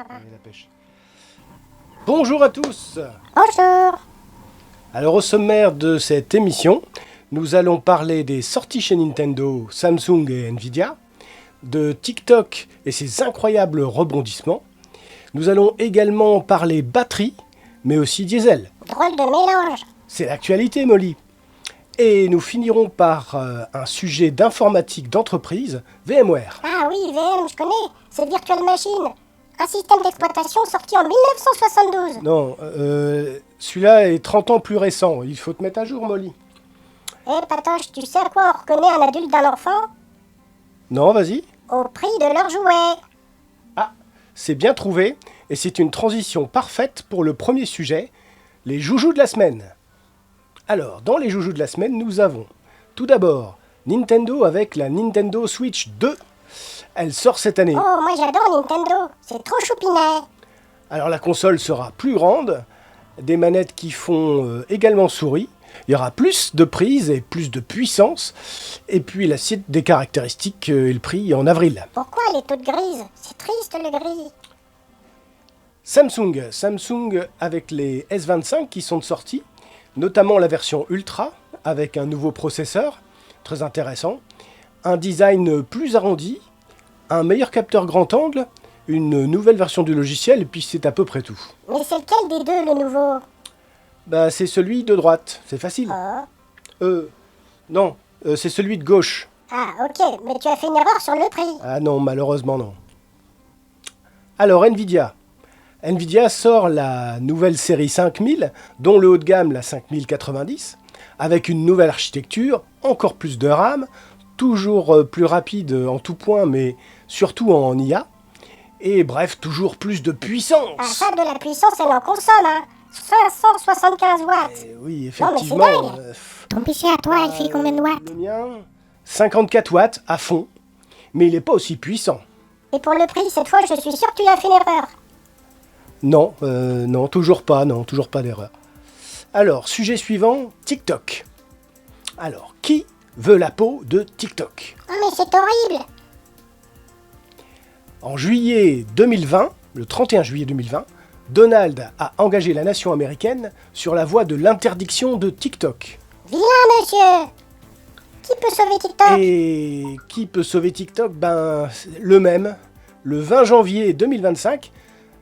Allez, la pêche. Bonjour à tous. Bonjour. Alors au sommaire de cette émission, nous allons parler des sorties chez Nintendo, Samsung et Nvidia, de TikTok et ses incroyables rebondissements. Nous allons également parler batterie, mais aussi diesel. Drôle de mélange. C'est l'actualité, Molly. Et nous finirons par un sujet d'informatique d'entreprise, VMware. Ah oui, VM, je connais. C'est Virtual Machine. Un système d'exploitation sorti en 1972. Non, celui-là est 30 ans plus récent. Il faut te mettre à jour, Molly. Eh, Patoche, tu sais à quoi on reconnaît un adulte d'un enfant? Non, vas-y. Au prix de leur jouet. Ah, c'est bien trouvé. Et c'est une transition parfaite pour le premier sujet, les joujoux de la semaine. Alors, dans les joujoux de la semaine, nous avons tout d'abord Nintendo avec la Nintendo Switch 2. Elle sort cette année. Oh, moi j'adore Nintendo. C'est trop choupinet. Alors la console sera plus grande, des manettes qui font également souris. Il y aura plus de prises et plus de puissance. Et puis la suite des caractéristiques et le prix en avril. Pourquoi elle est toute grise? C'est triste le gris. Samsung avec les S25 qui sont sortis, notamment la version Ultra avec un nouveau processeur, très intéressant, un design plus arrondi, un meilleur capteur grand angle, une nouvelle version du logiciel et puis c'est à peu près tout. Mais c'est lequel des deux le nouveau? Bah c'est celui de droite, c'est facile. Oh. Non, c'est celui de gauche. Ah, ok, mais tu as fait une erreur sur le prix. Ah non, malheureusement non. Alors Nvidia. Nvidia sort la nouvelle série 5000, dont le haut de gamme, la 5090, avec une nouvelle architecture, encore plus de RAM, toujours plus rapide en tout point, mais surtout en IA, et bref, toujours plus de puissance. Ah, ça, de la puissance, elle en consomme, hein. 575 watts. Oui, Non, mais c'est effectivement. dingue. Ton PC à toi, il fait combien de watts? Le mien, 54 watts à fond, mais il n'est pas aussi puissant. Et pour le prix, cette fois, je suis sûr que tu as fait une erreur. Non, non, toujours pas d'erreur. Alors, sujet suivant, TikTok. Alors, qui veut la peau de TikTok? Ah, mais c'est horrible. En juillet 2020, le 31 juillet 2020, Donald a engagé la nation américaine sur la voie de l'interdiction de TikTok. Vilain monsieur. Qui peut sauver TikTok? Et qui peut sauver TikTok? Ben, le même. Le 20 janvier 2025,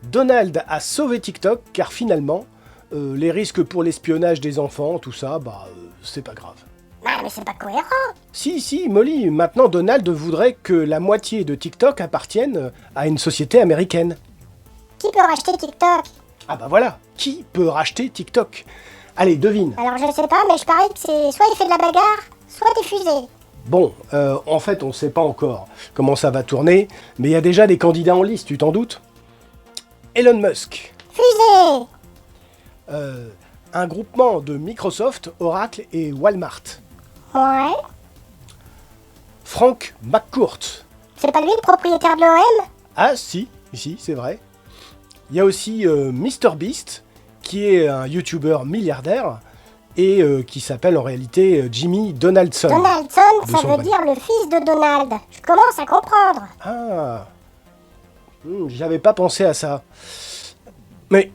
Donald a sauvé TikTok car finalement, les risques pour l'espionnage des enfants, tout ça, c'est pas grave. Ah, mais c'est pas cohérent. Si, Molly, maintenant Donald voudrait que la moitié de TikTok appartienne à une société américaine. Qui peut racheter TikTok? Ah bah voilà, qui peut racheter TikTok? Allez, devine. Alors je sais pas, mais je parie que c'est soit il fait de la bagarre, soit des fusées. Bon, en fait, on sait pas encore comment ça va tourner, mais il y a déjà des candidats en liste, tu t'en doutes? Elon Musk. Fusée. Un groupement de Microsoft, Oracle et Walmart. Ouais. Frank McCourt. C'est pas lui le propriétaire de l'OM? Ah si, c'est vrai. Il y a aussi MrBeast, qui est un YouTuber milliardaire, et qui s'appelle en réalité Jimmy Donaldson. Donaldson, ça veut dire le fils de Donald. Je commence à comprendre. Ah, j'avais pas pensé à ça. Mais,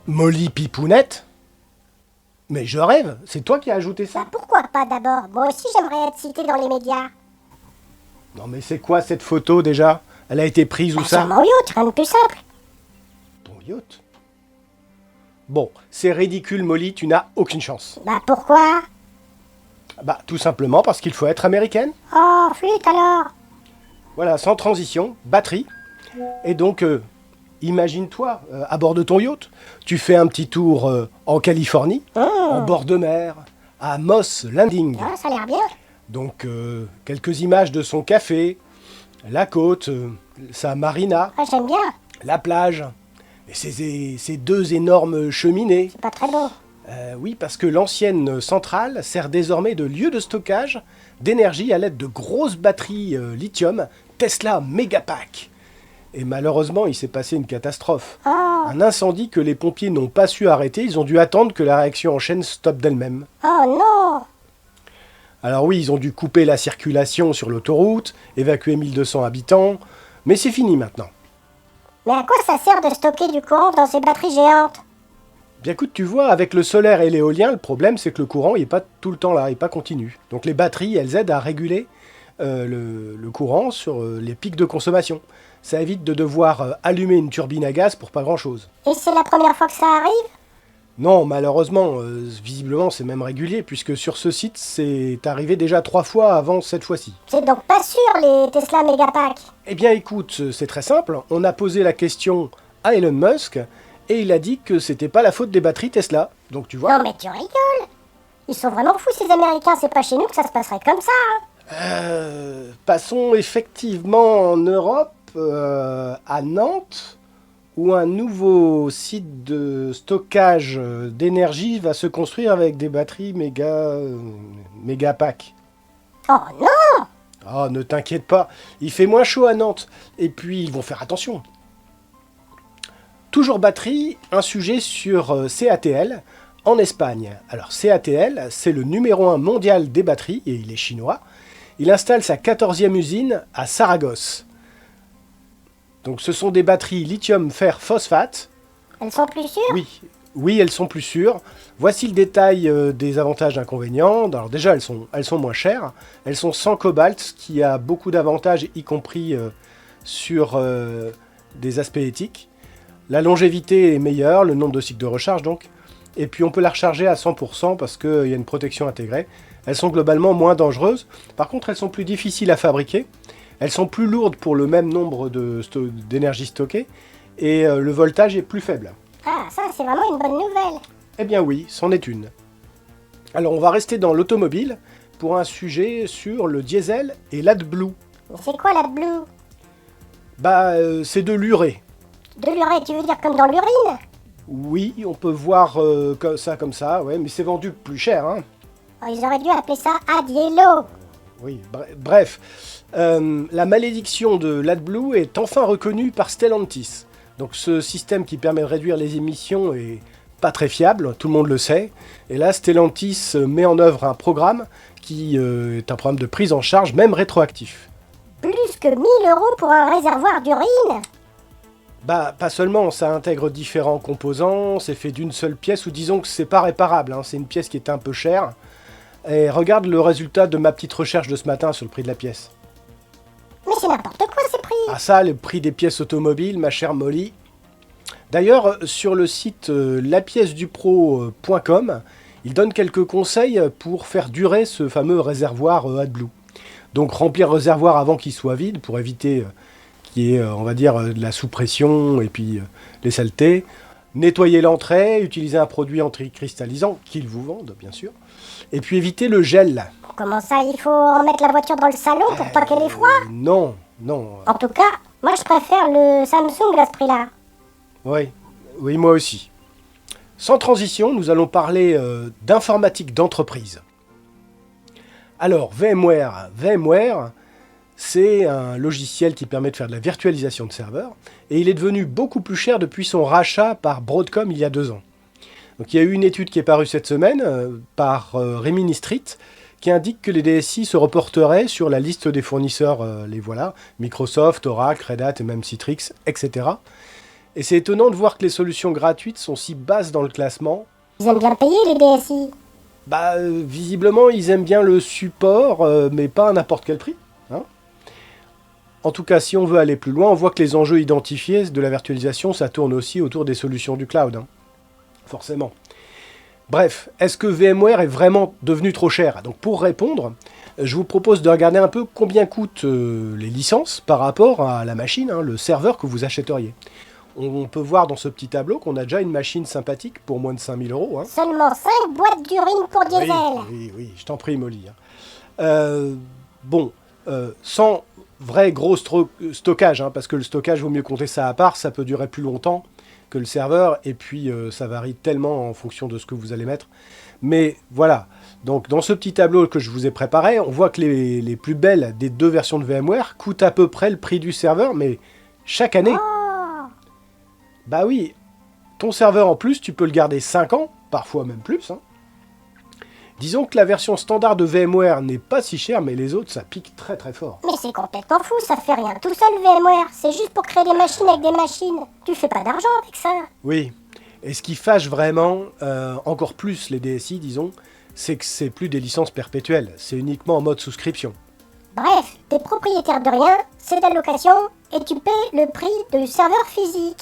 Molly Pipounette? Mais je rêve, c'est toi qui as ajouté ça? Bah pourquoi pas d'abord? Moi aussi j'aimerais être cité dans les médias. Non mais c'est quoi cette photo déjà? Elle a été prise où Bah ça? sur mon yacht, rien de plus simple. Ton yacht? Bon, c'est ridicule Molly, tu n'as aucune chance. Bah pourquoi? Bah tout simplement parce qu'il faut être américaine. Oh, flûte alors. Voilà, sans transition, batterie. Et donc, imagine-toi, à bord de ton yacht, tu fais un petit tour en Californie, en bord de mer, à Moss Landing. Ah, ça a l'air bien. Donc, quelques images de son café, la côte, sa marina, Ah, j'aime bien. la plage, et ces deux énormes cheminées. C'est pas très beau. Oui, parce que l'ancienne centrale sert désormais de lieu de stockage d'énergie à l'aide de grosses batteries lithium Tesla Megapack. Et malheureusement, il s'est passé une catastrophe. Oh. Un incendie que les pompiers n'ont pas su arrêter, ils ont dû attendre que la réaction en chaîne stoppe d'elle-même. Oh non. Alors oui, ils ont dû couper la circulation sur l'autoroute, évacuer 1200 habitants, mais c'est fini maintenant. Mais à quoi ça sert de stocker du courant dans ces batteries géantes? Bien écoute, tu vois, avec le solaire et l'éolien, le problème c'est que le courant il n'est pas tout le temps là, il n'est pas continu. Donc les batteries, elles aident à réguler le courant sur les pics de consommation. Ça évite de devoir allumer une turbine à gaz pour pas grand-chose. Et c'est la première fois que ça arrive? Non, malheureusement, visiblement c'est même régulier, puisque sur ce site c'est arrivé déjà 3 fois avant cette fois-ci. C'est donc pas sûr les Tesla Megapack. Eh bien écoute, c'est très simple, on a posé la question à Elon Musk, et il a dit que c'était pas la faute des batteries Tesla. Donc tu vois... Non mais tu rigoles. Ils sont vraiment fous ces Américains, c'est pas chez nous que ça se passerait comme ça. Passons effectivement en Europe, à Nantes, où un nouveau site de stockage d'énergie va se construire avec des batteries méga pack. Oh non. Oh, ne t'inquiète pas, il fait moins chaud à Nantes, et puis ils vont faire attention. Toujours batterie, un sujet sur CATL en Espagne. Alors CATL, c'est le numéro 1 mondial des batteries, et il est chinois. Il installe sa 14e usine à Saragosse. Donc ce sont des batteries lithium-fer-phosphate. Elles sont plus sûres? Oui, elles sont plus sûres. Voici le détail des avantages et inconvénients. Alors déjà, elles sont moins chères. Elles sont sans cobalt, ce qui a beaucoup d'avantages, y compris sur des aspects éthiques. La longévité est meilleure, le nombre de cycles de recharge donc. Et puis on peut la recharger à 100% parce qu'il y a une protection intégrée. Elles sont globalement moins dangereuses. Par contre, elles sont plus difficiles à fabriquer. Elles sont plus lourdes pour le même nombre d'énergie stockée. Et le voltage est plus faible. Ah, ça c'est vraiment une bonne nouvelle. Eh bien oui, c'en est une. Alors on va rester dans l'automobile pour un sujet sur le diesel et l'AdBlue. Mais c'est quoi la Blue? C'est de l'urée. De l'urée, tu veux dire comme dans l'urine? Oui, on peut voir comme ça, ouais, mais c'est vendu plus cher, hein. Oh, ils auraient dû appeler ça Adiello. Oui, bref. La malédiction de l'AdBlue est enfin reconnue par Stellantis. Donc ce système qui permet de réduire les émissions est pas très fiable, tout le monde le sait. Et là, Stellantis met en œuvre un programme qui est un programme de prise en charge, même rétroactif. Plus que 1 000 € pour un réservoir d'urine? Pas seulement, ça intègre différents composants, c'est fait d'une seule pièce, ou disons que c'est pas réparable, hein, c'est une pièce qui est un peu chère. Et regarde le résultat de ma petite recherche de ce matin sur le prix de la pièce. Mais c'est n'importe quoi ces prix. Ah ça, le prix des pièces automobiles, ma chère Molly. D'ailleurs, sur le site lapiècedupro.com, il donne quelques conseils pour faire durer ce fameux réservoir AdBlue. Donc remplir le réservoir avant qu'il soit vide, pour éviter qu'il y ait, on va dire, de la sous-pression et puis les saletés. Nettoyer l'entrée, utiliser un produit anticristallisant, qu'ils vous vendent bien sûr. Et puis éviter le gel. Comment ça, il faut remettre la voiture dans le salon pour pas qu'elle ait froid? Non. En tout cas, moi je préfère le Samsung à ce prix-là. Oui, moi aussi. Sans transition, nous allons parler d'informatique d'entreprise. Alors, VMware, c'est un logiciel qui permet de faire de la virtualisation de serveurs, et il est devenu beaucoup plus cher depuis son rachat par Broadcom il y a 2 ans. Donc il y a eu une étude qui est parue cette semaine par Rimini Street, qui indique que les DSI se reporteraient sur la liste des fournisseurs, les voilà, Microsoft, Oracle, Red Hat et même Citrix, etc. Et c'est étonnant de voir que les solutions gratuites sont si basses dans le classement. Ils aiment bien payer les DSI. Visiblement, ils aiment bien le support, mais pas à n'importe quel prix. Hein. En tout cas, si on veut aller plus loin, on voit que les enjeux identifiés de la virtualisation, ça tourne aussi autour des solutions du cloud. Hein. Forcément. Bref, est-ce que VMware est vraiment devenu trop cher? Donc pour répondre, je vous propose de regarder un peu combien coûtent les licences par rapport à la machine, hein, le serveur que vous achèteriez. On peut voir dans ce petit tableau qu'on a déjà une machine sympathique pour moins de 5000 €. Hein. Seulement 5 boîtes d'urine pour diesel. Oui, je t'en prie, Molly. Hein. Sans vrai gros stockage, hein, parce que le stockage, vaut mieux compter ça à part, ça peut durer plus longtemps que le serveur, et puis ça varie tellement en fonction de ce que vous allez mettre. Mais voilà, donc dans ce petit tableau que je vous ai préparé, on voit que les plus belles des 2 versions de VMware coûtent à peu près le prix du serveur, mais chaque année. Bah oui, ton serveur en plus, tu peux le garder 5 ans, parfois même plus. Hein. Disons que la version standard de VMware n'est pas si chère, mais les autres, ça pique très très fort. Mais c'est complètement fou, ça fait rien tout seul VMware. C'est juste pour créer des machines avec des machines. Tu fais pas d'argent avec ça. Oui, et ce qui fâche vraiment, encore plus les DSI, disons, c'est que c'est plus des licences perpétuelles, c'est uniquement en mode souscription. Bref, t'es propriétaire de rien, c'est de la location, et tu paies le prix du serveur physique.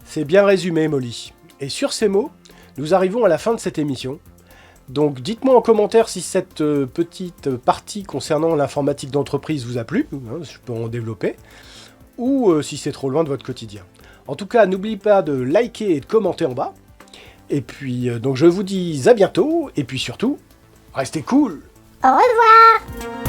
C'est bien résumé, Molly. Et sur ces mots, nous arrivons à la fin de cette émission. Donc dites-moi en commentaire si cette petite partie concernant l'informatique d'entreprise vous a plu, hein, je peux en développer, ou si c'est trop loin de votre quotidien. En tout cas, n'oubliez pas de liker et de commenter en bas. Et puis, donc je vous dis à bientôt, et puis surtout, restez cool! Au revoir.